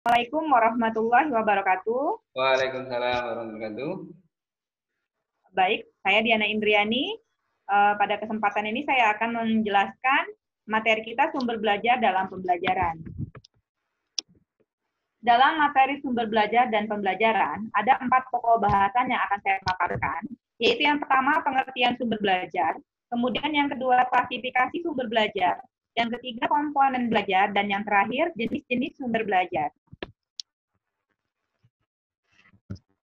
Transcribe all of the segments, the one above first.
Assalamualaikum warahmatullahi wabarakatuh. Waalaikumsalam warahmatullahi wabarakatuh. Baik, saya Diana Indriani. Pada kesempatan ini saya akan menjelaskan materi kita sumber belajar dalam pembelajaran. Dalam materi sumber belajar dan pembelajaran, ada 4 pokok bahasan yang akan saya paparkan, yaitu yang pertama pengertian sumber belajar, kemudian yang kedua klasifikasi sumber belajar, yang ketiga komponen belajar, dan yang terakhir jenis-jenis sumber belajar.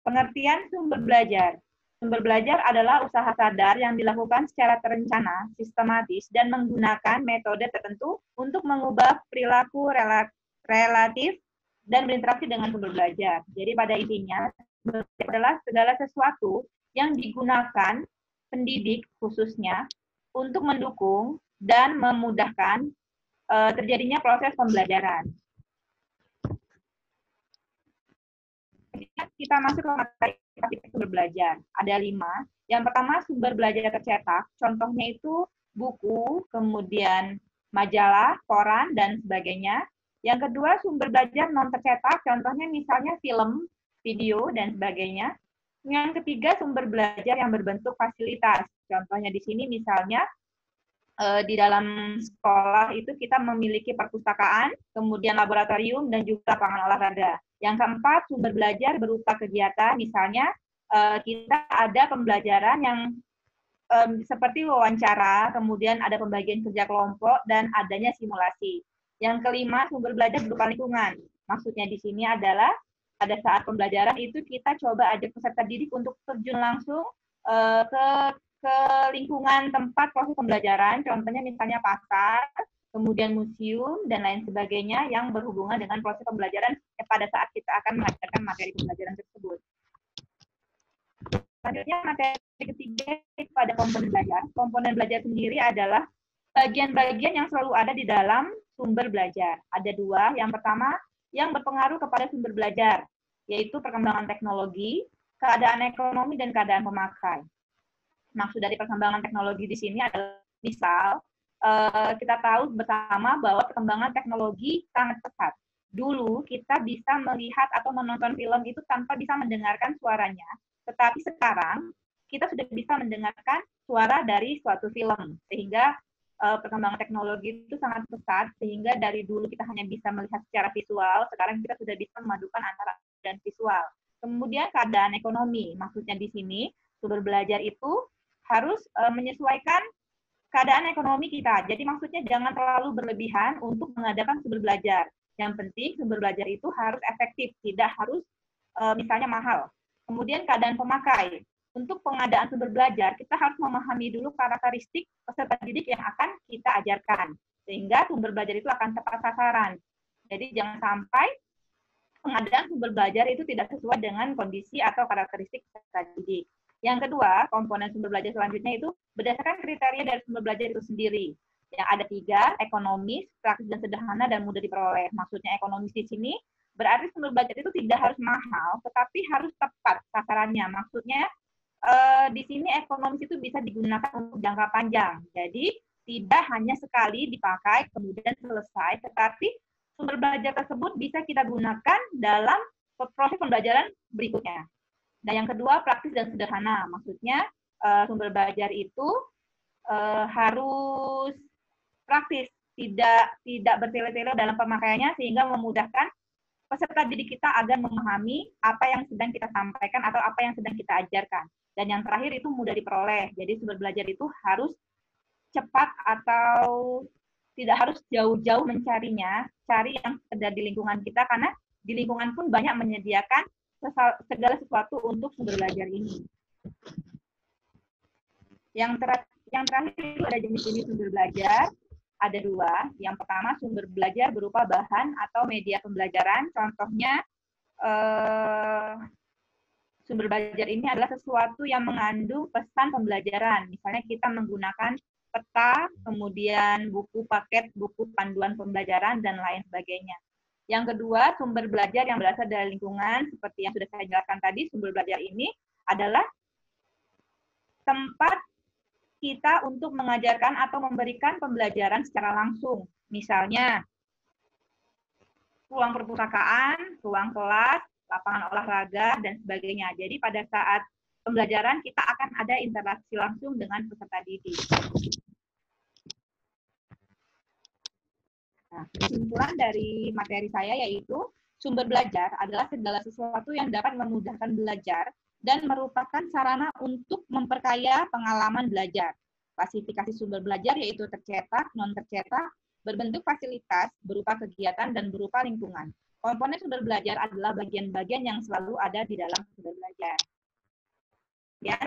Pengertian sumber belajar. Sumber belajar adalah usaha sadar yang dilakukan secara terencana, sistematis, dan menggunakan metode tertentu untuk mengubah perilaku relatif dan berinteraksi dengan sumber belajar. Jadi pada intinya, adalah segala sesuatu yang digunakan pendidik khususnya untuk mendukung dan memudahkan terjadinya proses pembelajaran. Kita masuk ke materi sumber belajar. Ada 5. Yang pertama sumber belajar tercetak. Contohnya itu buku, kemudian majalah, koran, dan sebagainya. Yang kedua sumber belajar non tercetak. Contohnya misalnya film, video, dan sebagainya. Yang ketiga sumber belajar yang berbentuk fasilitas. Contohnya di sini misalnya di dalam sekolah itu kita memiliki perpustakaan, kemudian laboratorium, dan juga lapangan olahraga. Yang keempat, sumber belajar berupa kegiatan, misalnya kita ada pembelajaran yang seperti wawancara, kemudian ada pembagian kerja kelompok, dan adanya simulasi. Yang kelima, sumber belajar berupa lingkungan. Maksudnya di sini adalah pada saat pembelajaran itu kita coba ajak peserta didik untuk terjun langsung ke lingkungan tempat proses pembelajaran, contohnya misalnya pasar, kemudian museum, dan lain sebagainya yang berhubungan dengan proses pembelajaran pada saat kita akan mengajarkan materi pembelajaran tersebut. Selanjutnya materi ketiga itu pada komponen belajar. Komponen belajar sendiri adalah bagian-bagian yang selalu ada di dalam sumber belajar. Ada 2. Yang pertama, yang berpengaruh kepada sumber belajar, yaitu perkembangan teknologi, keadaan ekonomi, dan keadaan pemakai. Maksud dari perkembangan teknologi di sini adalah misal kita tahu bersama bahwa perkembangan teknologi sangat pesat. Dulu kita bisa melihat atau menonton film itu tanpa bisa mendengarkan suaranya, tetapi sekarang kita sudah bisa mendengarkan suara dari suatu film, sehingga perkembangan teknologi itu sangat pesat, sehingga dari dulu kita hanya bisa melihat secara visual, sekarang kita sudah bisa memadukan antara dan visual. Kemudian keadaan ekonomi, maksudnya di sini sumber belajar itu harus menyesuaikan keadaan ekonomi kita. Jadi maksudnya jangan terlalu berlebihan untuk mengadakan sumber belajar. Yang penting sumber belajar itu harus efektif, tidak harus misalnya mahal. Kemudian keadaan pemakai. Untuk pengadaan sumber belajar, kita harus memahami dulu karakteristik peserta didik yang akan kita ajarkan. Sehingga sumber belajar itu akan tepat sasaran. Jadi jangan sampai pengadaan sumber belajar itu tidak sesuai dengan kondisi atau karakteristik peserta didik. Yang kedua, komponen sumber belajar selanjutnya itu berdasarkan kriteria dari sumber belajar itu sendiri. Yang ada 3, ekonomis, praktis dan sederhana, dan mudah diperoleh. Maksudnya ekonomis di sini berarti sumber belajar itu tidak harus mahal, tetapi harus tepat sasarannya. Maksudnya di sini ekonomis itu bisa digunakan untuk jangka panjang. Jadi tidak hanya sekali dipakai kemudian selesai, tetapi sumber belajar tersebut bisa kita gunakan dalam proses pembelajaran berikutnya. Dan yang kedua, praktis dan sederhana. Maksudnya sumber belajar itu harus praktis, tidak bertele-tele dalam pemakaiannya sehingga memudahkan peserta didik kita agar memahami apa yang sedang kita sampaikan atau apa yang sedang kita ajarkan. Dan yang terakhir itu mudah diperoleh. Jadi sumber belajar itu harus cepat atau tidak harus jauh-jauh mencarinya, cari yang ada di lingkungan kita karena di lingkungan pun banyak menyediakan segala sesuatu untuk sumber belajar ini. Yang terakhir itu ada jenis-jenis sumber belajar. Ada 2. Yang pertama sumber belajar berupa bahan atau media pembelajaran. Contohnya sumber belajar ini adalah sesuatu yang mengandung pesan pembelajaran. Misalnya kita menggunakan peta, kemudian buku paket, buku panduan pembelajaran, dan lain sebagainya. Yang kedua, sumber belajar yang berasal dari lingkungan, seperti yang sudah saya jelaskan tadi, sumber belajar ini adalah tempat kita untuk mengajarkan atau memberikan pembelajaran secara langsung. Misalnya, ruang perpustakaan, ruang kelas, lapangan olahraga, dan sebagainya. Jadi pada saat pembelajaran kita akan ada interaksi langsung dengan peserta didik. Nah, kesimpulan dari materi saya yaitu sumber belajar adalah segala sesuatu yang dapat memudahkan belajar dan merupakan sarana untuk memperkaya pengalaman belajar. Klasifikasi sumber belajar yaitu tercetak, non tercetak, berbentuk fasilitas, berupa kegiatan, dan berupa lingkungan. Komponen sumber belajar adalah bagian-bagian yang selalu ada di dalam sumber belajar. Ya,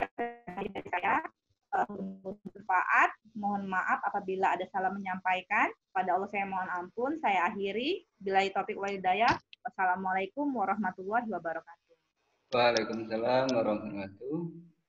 dari saya bermanfaat. Mohon maaf apabila ada salah menyampaikan. Pada Allah saya mohon ampun. Saya akhiri. Billahi taufiq wal hidayah. Wassalamualaikum warahmatullahi wabarakatuh. Waalaikumsalam warahmatullahi wabarakatuh.